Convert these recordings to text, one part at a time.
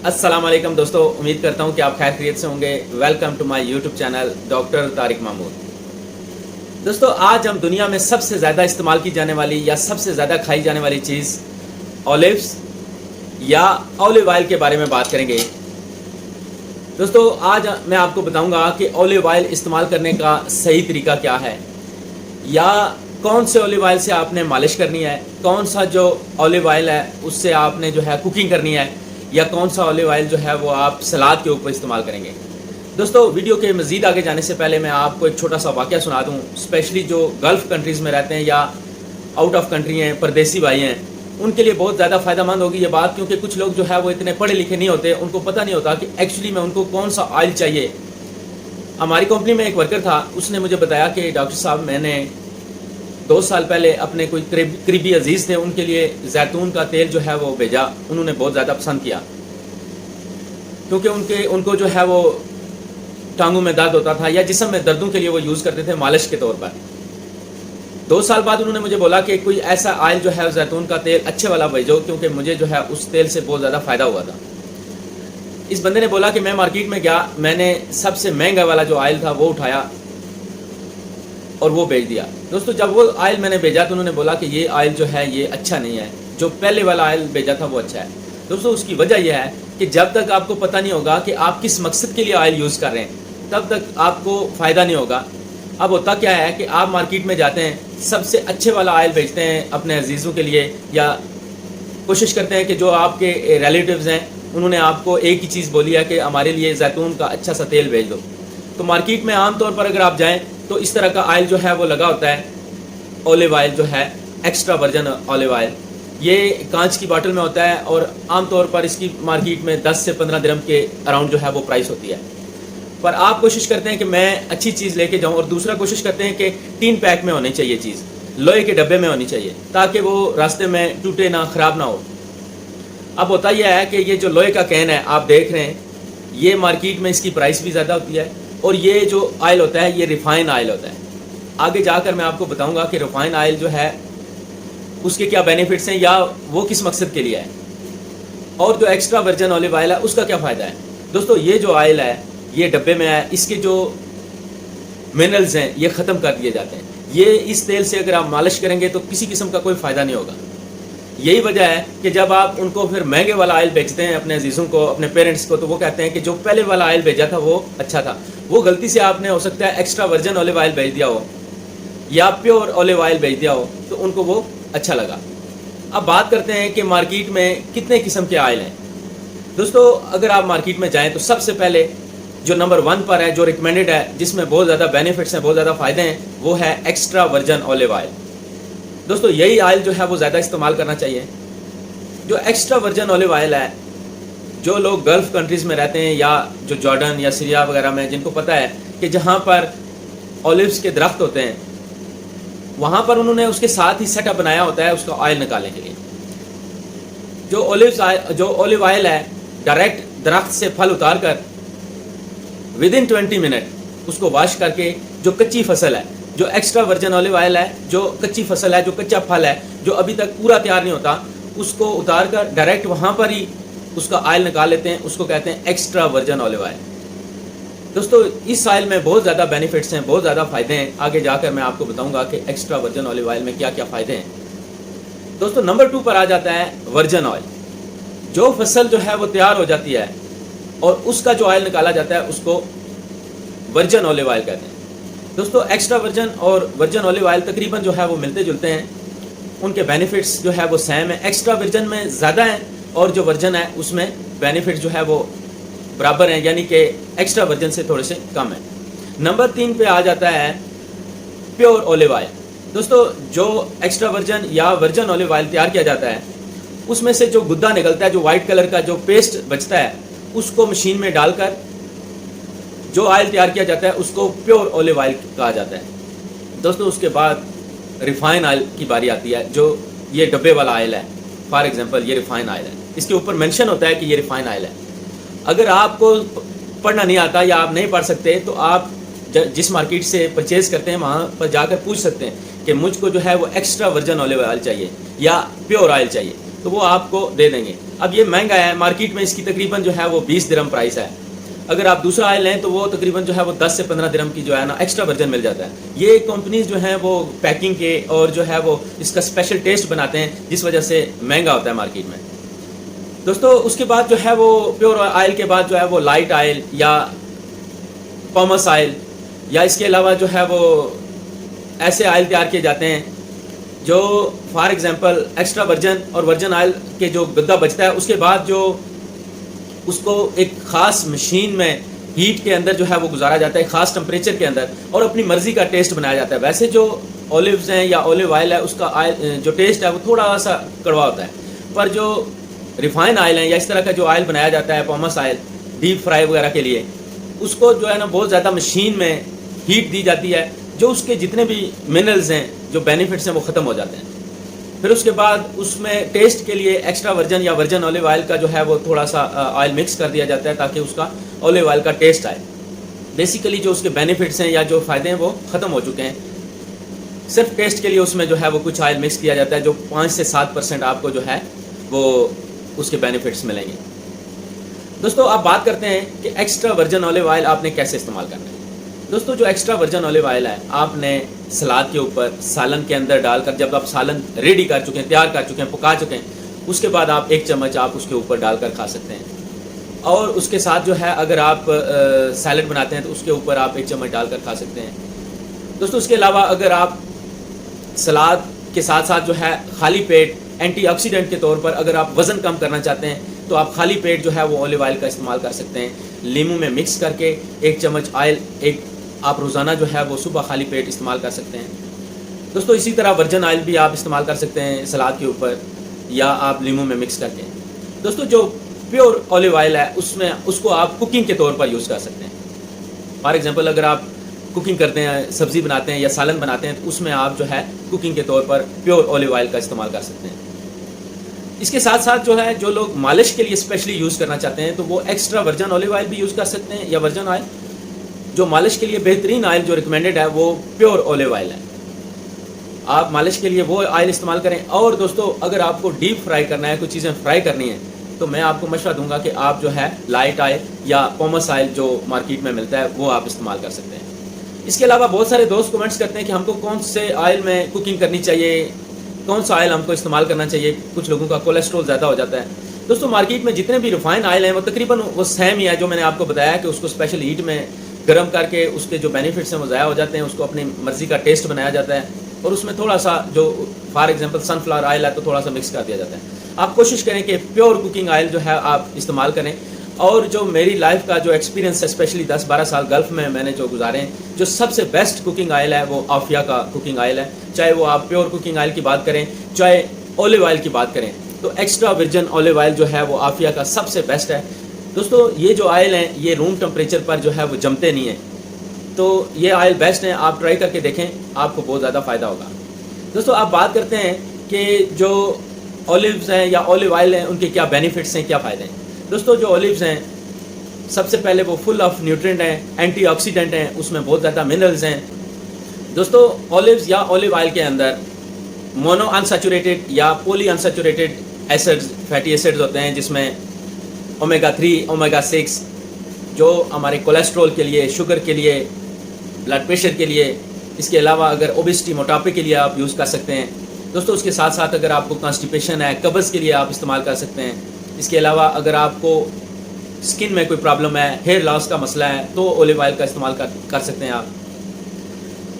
अस्सलाम वालेकुम दोस्तों, उम्मीद करता हूँ कि आप खैर खैरियत से होंगे। Welcome to my YouTube channel doctor Tariq Mahmood. दोस्तों, आज हम दुनिया में सबसे ज़्यादा इस्तेमाल की जाने वाली या सबसे ज़्यादा खाई जाने वाली चीज़ ऑलिव्स या ऑलिव ऑयल के बारे में बात करेंगे। दोस्तों, आज मैं आपको बताऊंगा कि ऑलिव ऑयल इस्तेमाल करने का सही तरीका क्या है, या कौन से ऑलिव ऑयल से आपने मालिश करनी है, कौन सा जो ऑलिव ऑयल है उससे आपने जो है कुकिंग करनी है, या कौन सा ऑलिव ऑयल जो है वो आप सलाद के ऊपर इस्तेमाल करेंगे। दोस्तों, वीडियो के मज़ीद आगे जाने से पहले मैं आपको एक छोटा सा वाक़या सुना दूँ। स्पेशली जो गल्फ़ कंट्रीज़ में रहते हैं या आउट ऑफ कंट्री हैं, परदेसी भाई हैं, उनके लिए बहुत ज़्यादा फ़ायदेमंद होगी ये बात, क्योंकि कुछ लोग जो है वो इतने पढ़े लिखे नहीं होते, उनको पता नहीं होता कि एक्चुअली में उनको कौन सा ऑयल चाहिए। हमारी कंपनी में एक वर्कर था, उसने मुझे बताया कि डॉक्टर साहब, मैंने 2 साल पहले अपने कोई करीबी अजीज़ थे, उनके लिए जैतून का तेल जो है वो भेजा। उन्होंने बहुत ज़्यादा पसंद किया, क्योंकि उनको जो है वो टांगों में दर्द होता था या जिस्म में दर्दों के लिए वो यूज़ करते थे मालिश के तौर पर। 2 साल बाद उन्होंने मुझे बोला कि कोई ऐसा ऑयल जो है जैतून का तेल अच्छे वाला भेजो, क्योंकि मुझे जो है उस तेल से बहुत ज़्यादा फ़ायदा हुआ था। इस बंदे ने बोला कि मैं मार्केट में गया, मैंने सबसे महंगा वाला जो ऑयल था वो उठाया और वो भेज दिया। दोस्तों, जब वो ऑयल मैंने भेजा तो उन्होंने बोला कि ये ऑयल जो है ये अच्छा नहीं है, जो पहले वाला ऑयल भेजा था वो अच्छा है। दोस्तों, उसकी वजह यह है कि जब तक आपको पता नहीं होगा कि आप किस मकसद के लिए ऑयल यूज़ कर रहे हैं, तब तक आपको फ़ायदा नहीं होगा। अब होता क्या है कि आप मार्केट में जाते हैं, सबसे अच्छे वाला ऑयल बेचते हैं अपने अजीज़ों के लिए, या कोशिश करते हैं कि जो आपके रिलेटिव्स हैं उन्होंने आपको एक ही चीज़ बोली है कि हमारे लिए जैतून का अच्छा सा तेल भेज दो। तो मार्केट में आम तौर पर अगर आप जाएँ तो इस तरह का ऑयल जो है वो लगा होता है, ऑलिव ऑयल जो है, एक्स्ट्रा वर्जन ऑलिव ऑयल। ये कांच की बोतल में होता है और आमतौर पर इसकी मार्केट में 10 से 15 दिरहम के अराउंड जो है वो प्राइस होती है। पर आप कोशिश करते हैं कि मैं अच्छी चीज़ लेके जाऊं, और दूसरा कोशिश करते हैं कि टीन पैक में होनी चाहिए चीज़, लोहे के डब्बे में होनी चाहिए, ताकि वो रास्ते में टूटे ना, ख़राब ना हो। अब होता यह है कि ये जो लोहे का कैन है आप देख रहे हैं, ये मार्केट में इसकी प्राइस भी ज़्यादा होती है, और ये जो ऑयल होता है ये रिफ़ाइन ऑयल होता है। आगे जाकर मैं आपको बताऊंगा कि रिफ़ाइन ऑयल जो है उसके क्या बेनिफिट्स हैं, या वो किस मकसद के लिए है, और जो एक्स्ट्रा वर्जन ऑलिव ऑयल है उसका क्या फ़ायदा है। दोस्तों, ये जो ऑयल है ये डब्बे में है, इसके जो मिनरल्स हैं ये ख़त्म कर दिए जाते हैं। ये इस तेल से अगर आप मालिश करेंगे तो किसी किस्म का कोई फ़ायदा नहीं होगा। यही वजह है कि जब आप उनको फिर महंगे वाला ऑयल बेचते हैं अपने अजीज़ों को, अपने पेरेंट्स को, तो वो कहते हैं कि जो पहले वाला ऑयल भेजा था वो अच्छा था। वो गलती से आपने हो सकता है एक्स्ट्रा वर्जन ऑलिव ऑयल भेज दिया हो या प्योर ऑलिव ऑयल भेज दिया हो, तो उनको वो अच्छा लगा। अब बात करते हैं कि मार्केट में कितने किस्म के ऑयल हैं। दोस्तों, अगर आप मार्केट में जाएँ तो सबसे पहले जो नंबर 1 पर है, जो रिकमेंडेड है, जिसमें बहुत ज़्यादा बेनिफिट्स हैं, बहुत ज़्यादा फ़ायदे हैं, वो है एक्स्ट्रा वर्जन ऑलिव ऑयल। दोस्तों, यही ऑयल जो है वो ज़्यादा इस्तेमाल करना चाहिए। जो एक्स्ट्रा वर्जन ऑलिव ऑयल है, जो लोग गल्फ़ कंट्रीज़ में रहते हैं या जो जॉर्डन या सीरिया वगैरह में, जिनको पता है कि जहाँ पर ऑलिव्स के दरख्त होते हैं, वहाँ पर उन्होंने उसके साथ ही सेटअप बनाया होता है उसका ऑयल निकालने के लिए। जो ऑलिव ऑयल है, डायरेक्ट दरख्त से फल उतार कर विदिन 20 मिनट उसको वॉश करके, जो कच्ची फसल है, जो एक्स्ट्रा वर्जन ऑलिव ऑयल है, जो कच्ची फसल है, जो कच्चा फल है, जो अभी तक पूरा तैयार नहीं होता, उसको उतार कर डायरेक्ट वहाँ पर ही उसका ऑयल निकाल लेते हैं। उसको कहते हैं एक्स्ट्रा वर्जन ऑलिव ऑयल। दोस्तों, इस ऑयल में बहुत ज़्यादा बेनिफिट्स हैं, बहुत ज़्यादा फ़ायदे हैं। आगे जाकर मैं आपको बताऊंगा कि एक्स्ट्रा वर्जन ऑलिव ऑयल में क्या क्या फ़ायदे हैं। दोस्तों, नंबर 2 पर आ जाता है वर्जन ऑयल। जो फसल जो है वो तैयार हो जाती है और उसका जो ऑयल निकाला जाता है उसको वर्जन ऑलिव ऑयल कहते हैं। दोस्तों, एक्स्ट्रा वर्जन और वर्जन ऑलिव ऑयल तकरीबन जो है वो मिलते जुलते हैं, उनके बेनिफिट्स जो है वो सेम है। एक्स्ट्रा वर्जन में ज़्यादा है और जो वर्जन है उसमें बेनिफिट्स जो है वो बराबर हैं, यानी कि एक्स्ट्रा वर्जन से थोड़े से कम है। नंबर 3 पे आ जाता है प्योर ऑलिव ऑयल। दोस्तों, जो एक्स्ट्रा वर्जन या वर्जन ऑलिव ऑयल तैयार किया जाता है, उसमें से जो गुद्दा निकलता है, जो वाइट कलर का जो पेस्ट बचता है, उसको मशीन में डालकर जो ऑयल तैयार किया जाता है उसको प्योर ऑलिव ऑयल कहा जाता है। दोस्तों, उसके बाद रिफ़ाइन ऑयल की बारी आती है, जो ये डब्बे वाला ऑयल है। फॉर एग्जांपल, ये रिफ़ाइन ऑयल है, इसके ऊपर मेंशन होता है कि ये रिफ़ाइन ऑयल है। अगर आपको पढ़ना नहीं आता या आप नहीं पढ़ सकते, तो आप जिस मार्केट से परचेज़ करते हैं वहाँ पर जाकर पूछ सकते हैं कि मुझको जो है वो एक्स्ट्रा वर्जन ऑलिव ऑयल चाहिए या प्योर ऑयल चाहिए। तो वो आपको दे देंगे। अब ये महंगा है, मार्केट में इसकी तकरीबन जो है वो 20 दिरहम प्राइस है। अगर आप दूसरा ऑयल लें तो वो तकरीबन जो है वो 10 से 15 दिरहम की जो है ना एक्स्ट्रा वर्जन मिल जाता है। ये कंपनीज जो हैं वो पैकिंग के और जो है वो इसका स्पेशल टेस्ट बनाते हैं, जिस वजह से महंगा होता है मार्केट में। दोस्तों उसके बाद जो है वो प्योर ऑयल के बाद जो है वो लाइट ऑयल या पॉमस ऑयल या इसके अलावा जो है वो ऐसे ऑयल तैयार किए जाते हैं जो फॉर एग्जांपल एक्स्ट्रा वर्जन और वर्जन ऑयल के जो गद्दा बचता है उसके बाद जो उसको एक ख़ास मशीन में हीट के अंदर जो है वो गुजारा जाता है, ख़ास टेम्परेचर के अंदर, और अपनी मर्ज़ी का टेस्ट बनाया जाता है। वैसे जो ऑलिव्स हैं या ऑलिव ऑयल है उसका जो टेस्ट है वो थोड़ा सा कड़वा होता है, पर जो रिफाइन ऑयल है या इस तरह का जो ऑयल बनाया जाता है पॉमस ऑयल डीप फ्राई वगैरह के लिए, उसको जो है ना बहुत ज़्यादा मशीन में हीट दी जाती है, जो उसके जितने भी मिनरल्स हैं, जो बेनिफिट्स हैं वो ख़त्म हो जाते हैं। फिर उसके बाद उसमें टेस्ट के लिए एक्स्ट्रा वर्जन या वर्जन ऑलिव ऑयल का जो है वो थोड़ा सा ऑयल मिक्स कर दिया जाता है ताकि उसका ऑलिव ऑयल का टेस्ट आए। बेसिकली जो उसके बेनिफिट्स हैं या जो फ़ायदे हैं वो ख़त्म हो चुके हैं, सिर्फ टेस्ट के लिए उसमें जो है वो कुछ ऑयल मिक्स किया जाता है, जो 5 से 7% आपको जो है वो उसके बेनिफिट्स मिलेंगे। दोस्तों आप बात करते हैं कि एक्स्ट्रा वर्जन ऑलिव ऑयल आपने कैसे इस्तेमाल करना है। दोस्तों जो एक्स्ट्रा वर्जन ऑलिव ऑयल है आपने सलाद के ऊपर, सालन के अंदर डालकर, जब आप सालन रेडी कर चुके हैं, तैयार कर चुके हैं, पका चुके हैं, उसके बाद आप 1 चम्मच आप उसके ऊपर डालकर खा सकते हैं। और उसके साथ जो है अगर आप सैलड बनाते हैं तो उसके ऊपर आप 1 चम्मच डालकर खा सकते हैं। दोस्तों उसके अलावा अगर आप सलाद के साथ साथ जो है खाली पेट एंटीऑक्सीडेंट के तौर पर अगर आप वज़न कम करना चाहते हैं तो आप खाली पेट जो है वो ऑलिव ऑयल का इस्तेमाल कर सकते हैं। लीमू में मिक्स करके 1 चम्मच ऑयल आप रोज़ाना जो है वो सुबह खाली पेट इस्तेमाल कर सकते हैं। दोस्तों इसी तरह वर्जन ऑयल भी आप इस्तेमाल कर सकते हैं सलाद के ऊपर या आप लीमू में मिक्स करके। दोस्तों जो प्योर ऑलिव ऑयल है उसको आप कुकिंग के तौर पर यूज़ कर सकते हैं। फॉर एग्जांपल अगर आप कुकिंग करते हैं, सब्ज़ी बनाते हैं या सालन बनाते हैं तो उसमें आप जो है कुकिंग के तौर पर प्योर ऑलिव ऑयल का इस्तेमाल कर सकते हैं। इसके साथ साथ जो है जो लोग मालिश के लिए स्पेशली यूज़ करना चाहते हैं तो वो एक्स्ट्रा वर्जन ऑलिव ऑयल भी यूज़ कर सकते हैं या वर्जन ऑयल। जो मालिश के लिए बेहतरीन ऑयल जो रिकमेंडेड है वो प्योर ऑलिव ऑयल है, आप मालिश के लिए वो ऑयल इस्तेमाल करें। और दोस्तों अगर आपको डीप फ्राई करना है, कुछ चीज़ें फ्राई करनी है, तो मैं आपको मशवरा दूंगा कि आप जो है लाइट ऑयल या पॉमस ऑयल जो मार्केट में मिलता है वो आप इस्तेमाल कर सकते हैं। इसके अलावा बहुत सारे दोस्त कमेंट्स करते हैं कि हमको कौन से ऑयल में कुकिंग करनी चाहिए, कौन सा ऑयल हमको इस्तेमाल करना चाहिए, कुछ लोगों का कोलेस्ट्रॉल ज़्यादा हो जाता है। दोस्तों मार्केट में जितने भी रिफाइंड ऑयल हैं वो तकरीबन वो सेम ही है जो मैंने आपको बताया कि उसको स्पेशल हीट में गर्म करके उसके जो बेनिफिट्स हैं वो ज़ाया हो जाते हैं, उसको अपनी मर्ज़ी का टेस्ट बनाया जाता है और उसमें थोड़ा सा जो फॉर एग्जांपल सनफ्लावर ऑयल है तो थोड़ा सा मिक्स कर दिया जाता है। आप कोशिश करें कि प्योर कुकिंग ऑयल जो है आप इस्तेमाल करें। और जो मेरी लाइफ का जो एक्सपीरियंस है, स्पेशली 10-12 साल गल्फ़ में मैंने जो गुजारे हैं, जो सबसे बेस्ट कुकिंग ऑयल है वो आफिया का कुकिंग ऑयल है। चाहे वो आप प्योर कुकिंग ऑयल की बात करें, चाहे ऑलिव ऑयल की बात करें, तो एक्स्ट्रा वर्जिन ऑलिव ऑयल जो है वो आफिया का सबसे बेस्ट है। दोस्तों ये जो ऑयल हैं ये रूम टेम्परेचर पर जो है वो जमते नहीं हैं, तो ये ऑयल बेस्ट हैं, आप ट्राई करके देखें, आपको बहुत ज़्यादा फ़ायदा होगा। दोस्तों आप बात करते हैं कि जो ऑलिव्स हैं या ऑलिव ऑयल हैं उनके क्या बेनिफिट्स हैं, क्या फ़ायदे हैं। दोस्तों जो ऑलिव्स हैं सबसे पहले वो फुल ऑफ न्यूट्रिएंट हैं, एंटीऑक्सीडेंट हैं, उसमें बहुत ज़्यादा मिनरल्स हैं। दोस्तों ऑलिव्स या ऑलिव ऑयल के अंदर मोनो अनसैचुरेटेड या poly unsaturated acids, fatty acids होते हैं, जिसमें ओमेगा 3, ओमेगा 6 जो हमारे कोलेस्ट्रॉल के लिए, शुगर के लिए, ब्लड प्रेशर के लिए, इसके अलावा अगर ओबेसिटी, मोटापे के लिए आप यूज़ कर सकते हैं। दोस्तों उसके साथ साथ अगर आपको कॉन्स्टिपेशन है, कब्ज़ के लिए आप इस्तेमाल कर सकते हैं। इसके अलावा अगर आपको स्किन में कोई प्रॉब्लम है, हेयर लॉस का मसला है, तो ऑलिव ऑयल का इस्तेमाल कर सकते हैं आप।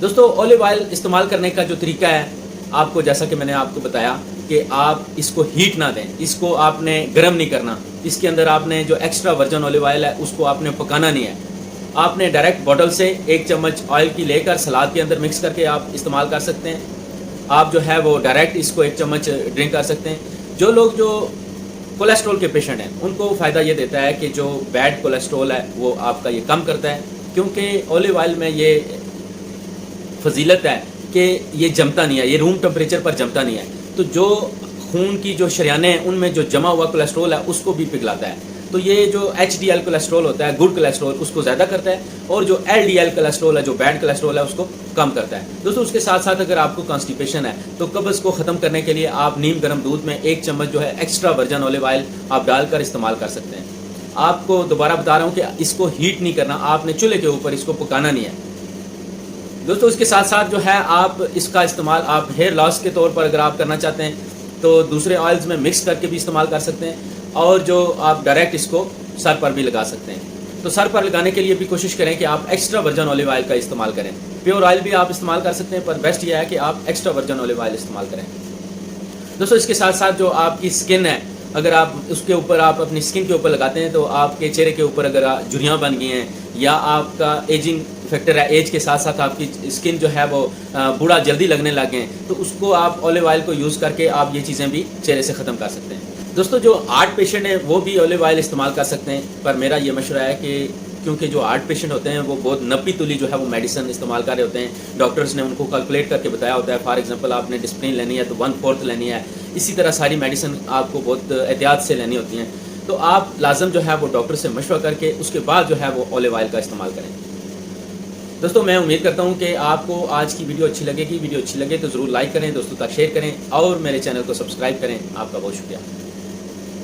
दोस्तों ऑलिव ऑयल इस्तेमाल करने का जो तरीका है आपको, जैसा कि मैंने आपको बताया कि आप इसको हीट ना दें, इसको आपने गर्म नहीं करना, इसके अंदर आपने जो एक्स्ट्रा वर्जन ऑलिव ऑयल है उसको आपने पकाना नहीं है। आपने डायरेक्ट बॉटल से 1 चम्मच ऑयल की लेकर सलाद के अंदर मिक्स करके आप इस्तेमाल कर सकते हैं। आप जो है वो डायरेक्ट इसको 1 चम्मच ड्रिंक कर सकते हैं। जो लोग जो कोलेस्ट्रॉल के पेशेंट हैं उनको फ़ायदा ये देता है कि जो बैड कोलेस्ट्रॉल है वो आपका ये कम करता है, क्योंकि ऑलिव ऑयल में ये फजीलत है कि ये जमता नहीं है, ये रूम टेम्परेचर पर जमता नहीं है, तो जो खून की जो शरियानें हैं उनमें जो जमा हुआ कोलेस्ट्रॉल है उसको भी पिघलाता है। तो ये जो HDL कोलेस्ट्रॉल होता है, गुड कोलेस्ट्रॉल, उसको ज़्यादा करता है, और जो LDL कोलेस्ट्रॉल है, जो बैड कोलेस्ट्रॉल है, उसको कम करता है। दोस्तों उसके साथ साथ अगर आपको कॉन्स्टिपेशन है तो कब्ज़ को ख़त्म करने के लिए आप नीम गर्म दूध में 1 चम्मच जो है एक्स्ट्रा वर्जिन ऑलिव ऑयल आप डालकर इस्तेमाल कर सकते हैं। आपको दोबारा बता रहा हूँ कि इसको हीट नहीं करना, आपने चूल्हे के ऊपर इसको पकाना नहीं है। दोस्तों इसके साथ साथ जो है आप इसका इस्तेमाल आप हेयर लॉस के तौर पर अगर आप करना चाहते हैं तो दूसरे ऑयल्स में मिक्स करके भी इस्तेमाल कर सकते हैं, और जो आप डायरेक्ट इसको सर पर भी लगा सकते हैं। तो सर पर लगाने के लिए भी कोशिश करें कि आप एक्स्ट्रा वर्जिन ऑलिव ऑयल का इस्तेमाल करें। प्योर ऑयल भी आप इस्तेमाल कर सकते हैं, पर बेस्ट ये है कि आप एक्स्ट्रा वर्जिन ऑलिव ऑयल इस्तेमाल करें। दोस्तों इसके साथ साथ जो आपकी स्किन है, अगर आप उसके ऊपर आप अपनी स्किन के ऊपर लगाते हैं तो आपके चेहरे के ऊपर अगर झुर्रियाँ बन गई हैं या आपका एजिंग फैक्टर है, एज के साथ साथ आपकी स्किन जो है वो बूढ़ा जल्दी लगने लग गए हैं, तो उसको आप ऑलिव ऑयल को यूज़ करके आप ये चीज़ें भी चेहरे से ख़त्म कर सकते हैं। दोस्तों जो हार्ट पेशेंट हैं वो भी ऑलिव ऑयल इस्तेमाल कर सकते हैं, पर मेरा ये मशवरा है कि क्योंकि जो हार्ट पेशेंट होते हैं वो बहुत नब्बी तुली जो है वो मेडिसिन इस्तेमाल कर रहे होते हैं, डॉक्टर्स ने उनको कैलकुलेट करके बताया होता है। फॉर एग्जांपल आपने डिस्प्रिन लेनी है तो 1/4 लेनी है, इसी तरह सारी मेडिसिन आपको बहुत एहतियात से लेनी होती हैं। तो आप लाजम जो है वो डॉक्टर से मशवरा करके उसके बाद जो है वो ऑलिव ऑयल का इस्तेमाल करें। दोस्तों मैं उम्मीद करता हूँ कि आपको आज की वीडियो अच्छी लगेगी। वीडियो अच्छी लगे तो ज़रूर लाइक करें, दोस्तों तक शेयर करें और मेरे चैनल को सब्सक्राइब करें। आपका बहुत शुक्रिया।